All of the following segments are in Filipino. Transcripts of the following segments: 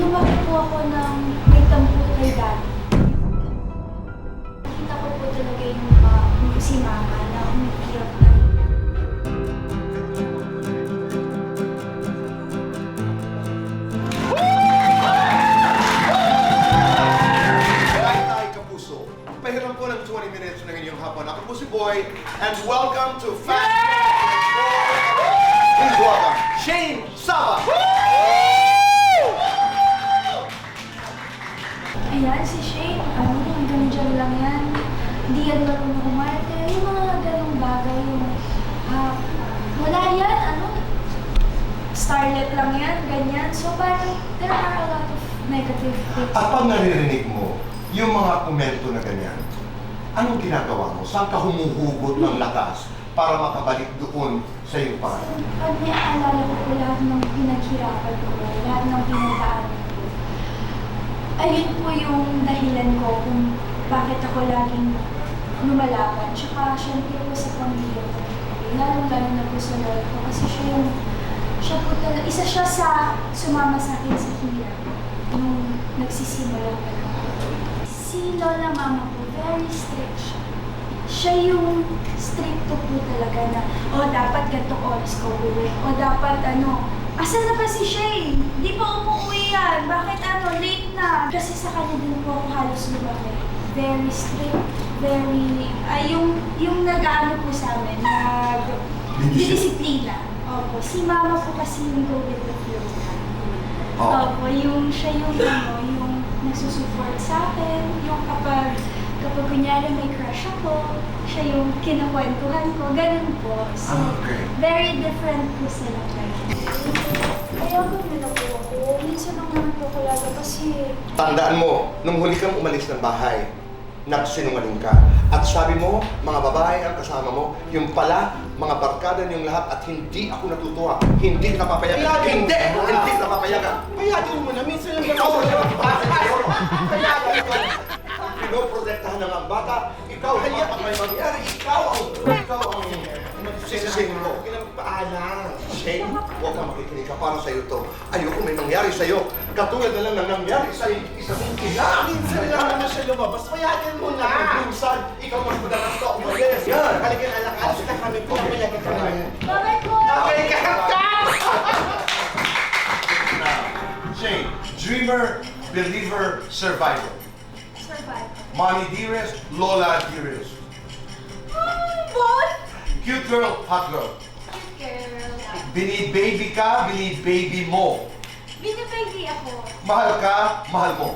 Lumaki po ako ng may tamputay dati. Nakita ko po talaga yung si mama na umiiyak na. Tay Kapuso, pahiram po ng 20 minutes na ngayong hapon. Ako po si Boy, and welcome to Fast Please welcome Shane Saba! Ayan, si Shane, hanggang dyan lang yan. Hindi yan marunong umarte. Yung mga ganong bagay, wala yan, starlet lang yan, ganyan. So parang, there are a lot of negative things. At pag naririnig mo yung mga komento na ganyan, anong ginagawa mo? Saan ka humuhugot ng lakas para makabalik doon sa iyong pangalan? Pag naaalala ko po lahat ng pinaghirapan ko, lahat ng pinagdaanan ko, ayun po yung dahilan ko kung bakit ako laging lumalaban. Tsaka syempre po sa pamilya ko, lalong-lalo na po sa lola ko kasi siya po talaga, isa siya sa sumama sa akin sa hirap nung nagsisimula pa lang. Si lola mama po, very strict siya. Siya yung stricto po talaga na, dapat gantong oras ka uwi. Dapat asan na ba si Shane? Di pa umuwi yan. Bakit late na? Kasi sa kanya din po ako halos lumaki. Very strict, very, yung nag-aano po sa amin, disiplina. Opo, si mama po kasi yung go with the flow. Opo, siya yung nagsusupport sa akin, yung kapag kunyari may crush ako, siya yung kinakwentuhan ko, ganun po. So, very different po sila kayo. Kaya ko nila po ako, minsan lang naman po ko lalo kasi... Tandaan mo, nung huli kang umalis ng bahay, nagsinungaling ka. At sabi mo, mga babae ang kasama mo, yung pala, mga barkada niyong lahat at hindi ako natutuwa. Hindi ka papayagan. Hindi ka papayagan. Payagan mo na, minsan lang Ikaw ang papayagan ko. Pinoprotektahan ng ang bata. Ikaw ang kapag may mangyari. Ikaw ang sisising mo. Pinagpaalam. Shane, huwag kang makikinig ka para sa'yo to. Ayoko may mangyari sa'yo. Katulad na lang ng nangyari sa isa mong ina. Minsan lang naman siya lumabas, payagan mo na. Minsan, ikaw mas madalas ka umalis. Yan. Halika na, alis na kami po, payagan kami. Babay ko! Okay, Shane, dreamer, believer, survivor. Survive. Mommy dearest, Lola dearest. Both? Cute girl, hot girl. Girl. Bini-baby ka, bini-baby mo. Binibaby ako. Mahal ka, mahal mo.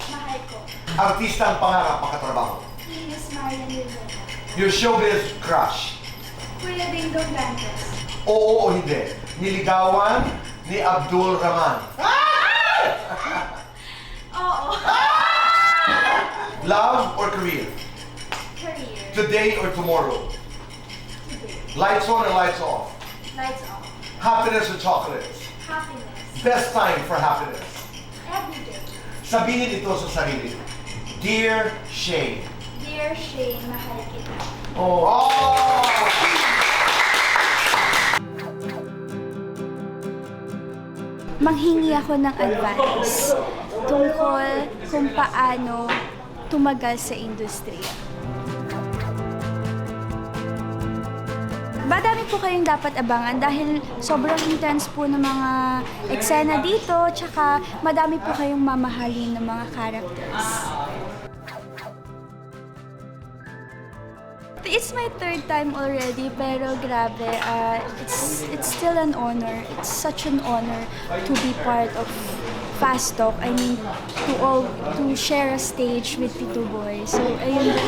Mahal ko. Artista ang pangarap, makatrabaho. Ines Marian Rivera. Your showbiz crush. Kuya Dingdong Dantes. Oo o hindi. Niligawan ni Abdul Rahman. Oo. Love or career? Career. Today or tomorrow? Today. Lights on or lights off? Lights off. Happiness or chocolates? Happiness. Best time for happiness. Every day. Sabihin ito sa sarili. Dear Shane. Dear Shane, mahal kita. Oh! Manghingi ako ng advice tungkol kung paano tumagal sa industriya. Madami po kayong dapat abangan dahil sobrang intense po ng mga eksena dito, tsaka madami po kayong mamahalin ng mga characters. It's my third time already, pero grabe, it's still an honor. It's such an honor to be part of Fast Talk. I mean, to share a stage with Tito Boy. So, ayun.